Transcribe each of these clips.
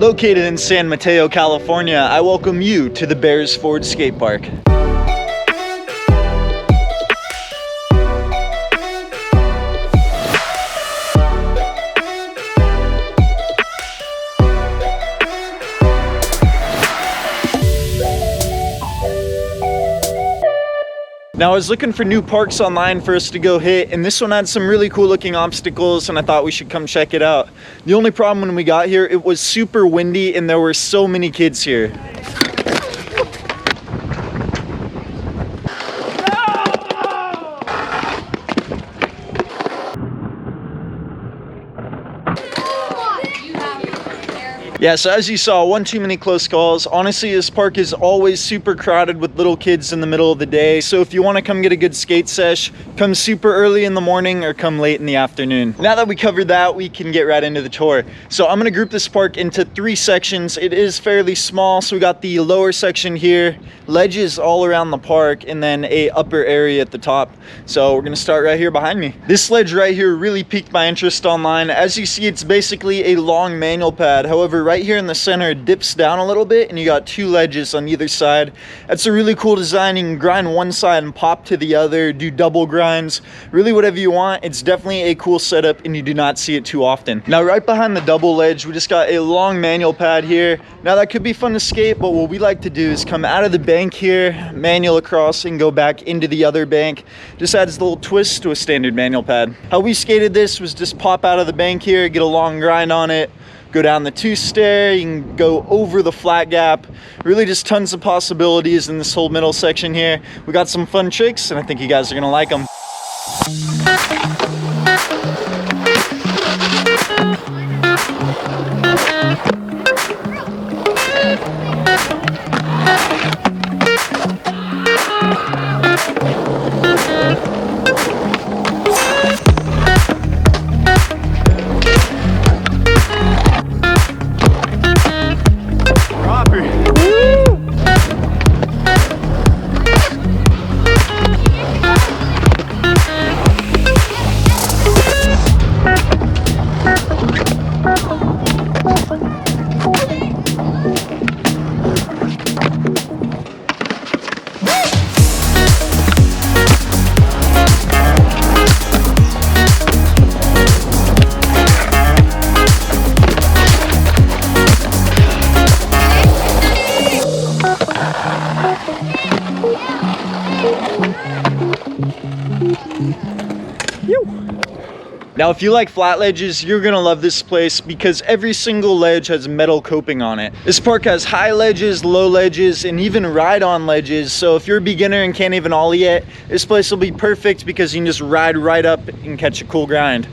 Located in San Mateo, California, I welcome you to the Beresford Skate Park. Now I was looking for new parks online for us to go hit, and this one had some really cool looking obstacles, and I thought we should come check it out. The only problem when we got here, it was super windy and there were so many kids here. Yeah, so as you saw, one too many close calls. Honestly, this park is always super crowded with little kids in the middle of the day. So if you want to come get a good skate sesh, come super early in the morning or come late in the afternoon. Now that we covered that, we can get right into the tour. So I'm going to group this park into 3 sections. It is fairly small. So we got the lower section here, ledges all around the park, and then a upper area at the top. So we're going to start right here behind me. This ledge right here really piqued my interest online. As you see, it's basically a long manual pad. However, right here in the center, it dips down a little bit and you got 2 ledges on either side. That's a really cool design. You can grind one side and pop to the other, do double grinds, really whatever you want. It's definitely a cool setup and you do not see it too often. Now right behind the double ledge, we just got a long manual pad here. Now that could be fun to skate, but what we like to do is come out of the bank here, manual across, and go back into the other bank. Just adds a little twist to a standard manual pad. How we skated this was just pop out of the bank here, get a long grind on it, go down the 2-stair, you can go over the flat gap. Really just tons of possibilities in this whole middle section here. We got some fun tricks and I think you guys are gonna like them. Now, if you like flat ledges, you're gonna love this place because every single ledge has metal coping on it. This park has high ledges, low ledges, and even ride-on ledges. So if you're a beginner and can't even ollie yet, this place will be perfect because you can just ride right up and catch a cool grind.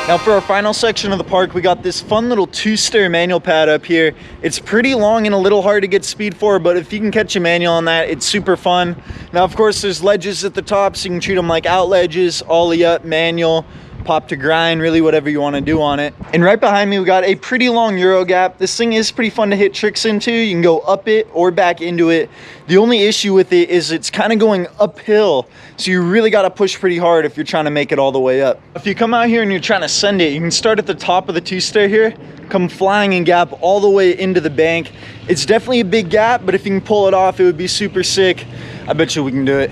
Now for our final section of the park, we got this fun little 2-stair manual pad up here. It's pretty long and a little hard to get speed for, but if you can catch a manual on that, it's super fun. Now, of course, there's ledges at the top, so you can treat them like out ledges, ollie up, manual, pop to grind, really whatever you want to do on it. And right behind me, we got a pretty long Euro gap. This thing is pretty fun to hit tricks into. You can go up it or back into it. The only issue with it is it's kind of going uphill, so you really got to push pretty hard if you're trying to make it all the way up. If you come out here and you're trying to send it, you can start at the top of the 2-stair here, come flying and gap all the way into the bank. It's definitely a big gap, but if you can pull it off, it would be super sick. I bet you we can do it.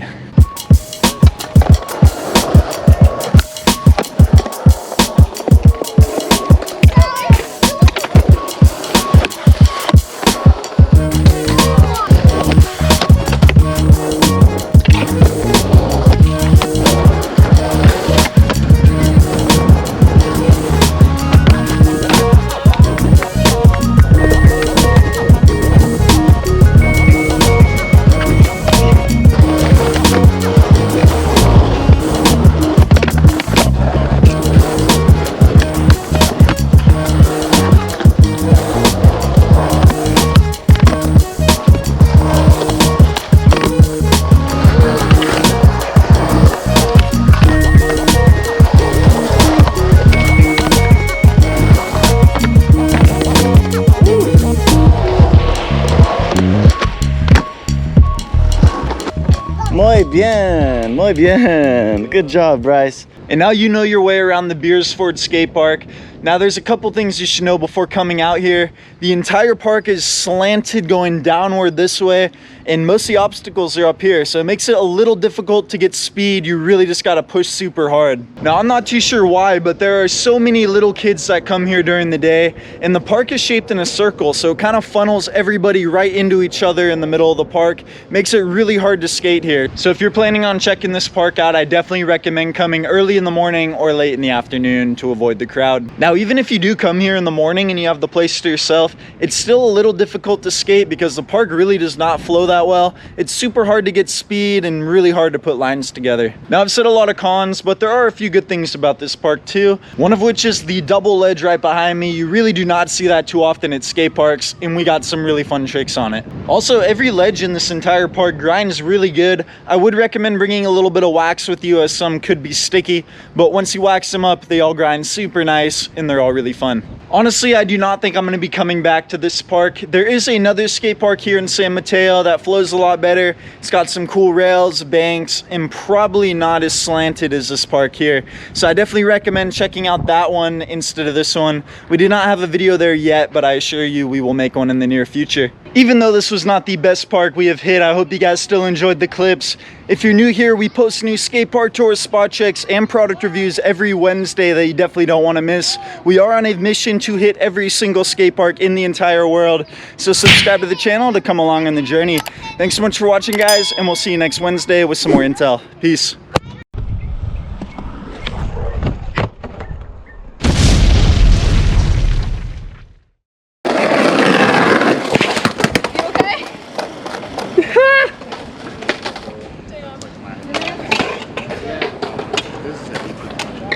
Muy bien, muy bien. Good job, Bryce. And now you know your way around the Beresford skate park. Now there's a couple things you should know before coming out here. The entire park is slanted going downward this way, and most of the obstacles are up here, so it makes it a little difficult to get speed. You really just gotta push super hard. Now I'm not too sure why, but there are so many little kids that come here during the day, and the park is shaped in a circle, so it kind of funnels everybody right into each other in the middle of the park. Makes it really hard to skate here. So if you're planning on checking this park out, I definitely recommend coming early in the morning or late in the afternoon to avoid the crowd. Now even if you do come here in the morning and you have the place to yourself, it's still a little difficult to skate because the park really does not flow that well. It's super hard to get speed and really hard to put lines together. Now I've said a lot of cons, but there are a few good things about this park too. One of which is the double ledge right behind me. You really do not see that too often at skate parks, and we got some really fun tricks on it. Also, every ledge in this entire park grinds really good. I would recommend bringing a little bit of wax with you, as some could be sticky, but once you wax them up, they all grind super nice and they're all really fun. Honestly, I do not think I'm going to be coming back to this park. There is another skate park here in San Mateo that flows a lot better. It's got some cool rails, banks, and probably not as slanted as this park here. So I definitely recommend checking out that one instead of this one. We do not have a video there yet, but I assure you we will make one in the near future. Even though this was not the best park we have hit, I hope you guys still enjoyed the clips. If you're new here, we post new skate park tours, spot checks, and product reviews every Wednesday that you definitely don't want to miss. We are on a mission to hit every single skate park in the entire world, so subscribe to the channel to come along on the journey. Thanks so much for watching, guys, and we'll see you next Wednesday with some more intel. Peace.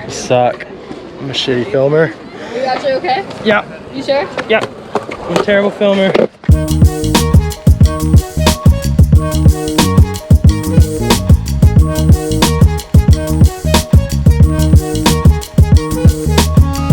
Suck. I'm a shitty filmer. Are you actually okay? Yeah. You sure? Yeah. I'm a terrible filmer.